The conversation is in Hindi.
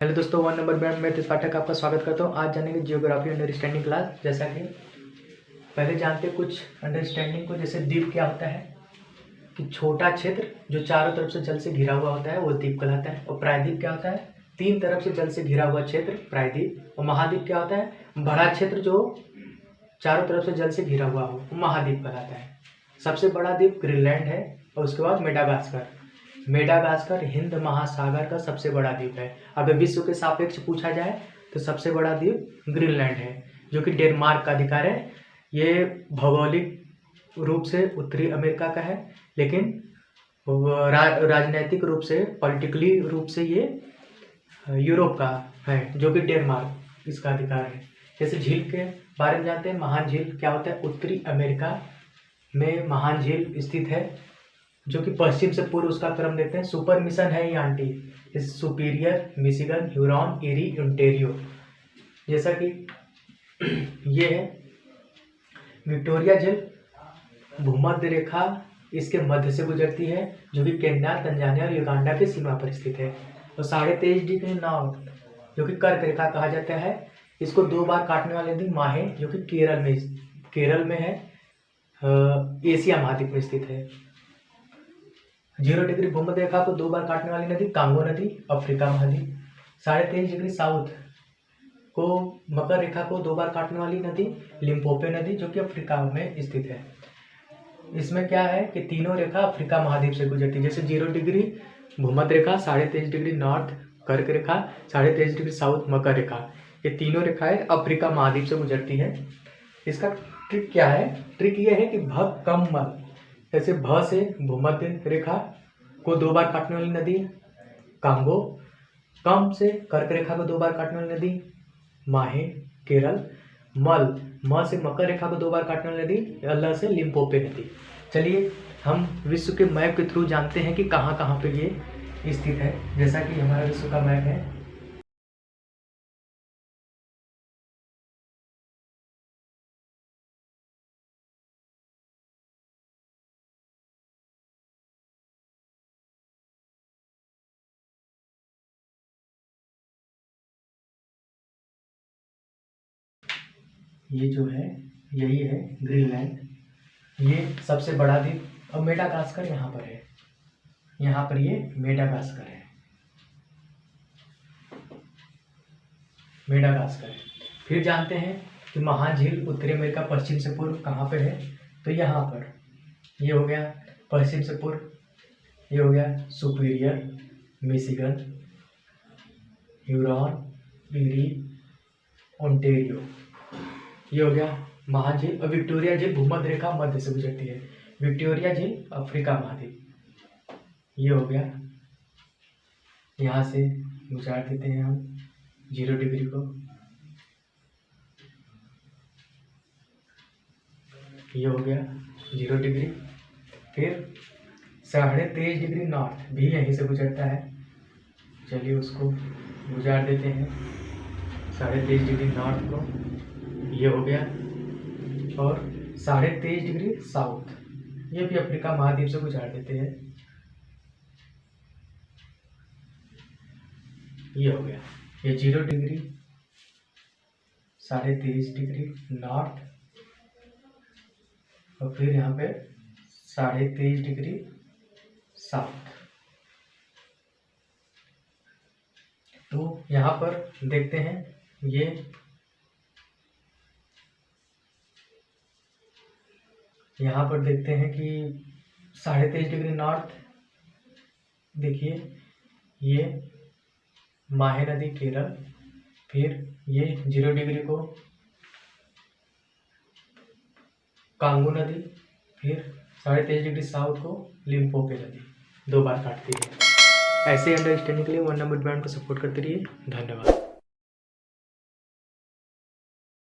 हेलो दोस्तों, 1 नंबर बैंड में तीर्थ पाठक आपका स्वागत करता हूँ। आज जानेंगे जियोग्राफी अंडरस्टैंडिंग क्लास। जैसा कि पहले जानते हैं कुछ अंडरस्टैंडिंग को। जैसे द्वीप क्या होता है कि छोटा क्षेत्र जो चारों तरफ से जल से घिरा हुआ होता है वो द्वीप कहलाता है। और प्रायद्वीप क्या होता है, 3 तरफ से जल से घिरा हुआ क्षेत्र प्रायद्वीप। और महाद्वीप क्या होता है, बड़ा क्षेत्र जो चारों तरफ से जल से घिरा हुआ हो वो महाद्वीप कहलाता है। सबसे बड़ा द्वीप ग्रीनलैंड है और उसके बाद मेडागास्कर। मेडागास्कर हिंद महासागर का सबसे बड़ा द्वीप है। अगर विश्व के सापेक्ष पूछा जाए तो सबसे बड़ा द्वीप ग्रीनलैंड है, जो कि डेनमार्क का अधिकार है। ये भौगोलिक रूप से उत्तरी अमेरिका का है, लेकिन राजनैतिक रूप से, पॉलिटिकली रूप से ये यूरोप का है, जो कि डेनमार्क इसका अधिकार है। जैसे झील के बारे में जानते हैं, महान झील क्या होता है, उत्तरी अमेरिका में महान झील स्थित है, जो कि पश्चिम से पूर्व उसका क्रम देते हैं। सुपर मिशन है ये आंटी, जैसे सुपीरियर, मिशिगन, ह्यूरॉन, एरी, ओंटारियो। जैसा कि ये है विक्टोरिया झील, भूमध्य रेखा इसके मध्य से गुजरती है, जो कि केन्या, तंजानिया और युगांडा की सीमा पर स्थित है। और 23.5 डिग्री नॉर्थ, जो कि कर्क रेखा कहा जाता है। इसको 2 बार काटने वाली नदी माहे, जो कि केरल में है, एशिया महाद्वीप में स्थित है। 0 डिग्री भूमध्य रेखा को 2 बार काटने वाली नदी कांगो नदी, अफ्रीका महाद्वीप। 23.5 डिग्री साउथ को मकर रेखा को 2 बार काटने वाली नदी लिम्पोपो नदी, जो कि अफ्रीका में स्थित है। इसमें क्या है कि तीनों रेखा अफ्रीका महाद्वीप से गुजरती है। जैसे 0 डिग्री भूमध्य रेखा, 23.5 डिग्री नॉर्थ कर्क रेखा, 23.5 डिग्री साउथ मकर रेखा, ये तीनों रेखाएं अफ्रीका महाद्वीप से गुजरती है। इसका ट्रिक क्या है, ट्रिक ये है कि भ कम मल, जैसे भ से भूमध्य रेखा को 2 बार काटने वाली नदी कांगो, कम से कर्क रेखा को 2 बार काटने वाली नदी माहे, केरल, म से मकर रेखा को 2 बार काटने वाली नदी अल्लाह से लिम्पोपो नदी। चलिए हम विश्व के मैप के थ्रू जानते हैं कि कहाँ कहाँ पे ये स्थित है। जैसा कि हमारा विश्व का मैप है, ये जो है यही है ग्रीनलैंड, ये सबसे बड़ा द्वीप। और मेडागास्कर यहाँ पर है, यहाँ पर ये मेडागास्कर है, मेडागास्कर। फिर जानते हैं कि महान झील उत्तरी अमेरिका पश्चिम से पूर्व कहाँ पे है, तो यहाँ पर ये हो गया पश्चिम से पूर्व, ये हो गया सुपीरियर, मिशिगन, ह्यूरॉन, एरी, ओंटारियो, ये हो गया महान झील। और विक्टोरिया झील भूमध्य रेखा मध्य से गुजरती है। विक्टोरिया झील अफ्रीका महाद्वीप, ये हो गया। यहाँ से गुजार देते हैं हम 0 डिग्री को, ये हो गया 0 डिग्री। फिर 23.5 डिग्री नॉर्थ भी यहीं से गुजरता है, चलिए उसको गुजार देते हैं 23.5 डिग्री नॉर्थ को, ये हो गया। और 23.5 डिग्री साउथ, ये भी अफ्रीका महाद्वीप से गुजार देते हैं, ये हो गया। ये 0 डिग्री, 23.5 डिग्री नॉर्थ, और फिर यहाँ पे 23.5 डिग्री साउथ। तो यहाँ पर देखते हैं, ये यहाँ पर देखते हैं कि 23.5 डिग्री नॉर्थ, देखिए ये माहे नदी केरल, फिर ये 0 डिग्री को कांगो नदी, फिर 23.5 डिग्री साउथ को लिम्पोपो नदी 2 बार काटती है। ऐसे अंडरस्टैंडिंग के लिए 1 नंबर बैंड को सपोर्ट करते रहिए। धन्यवाद।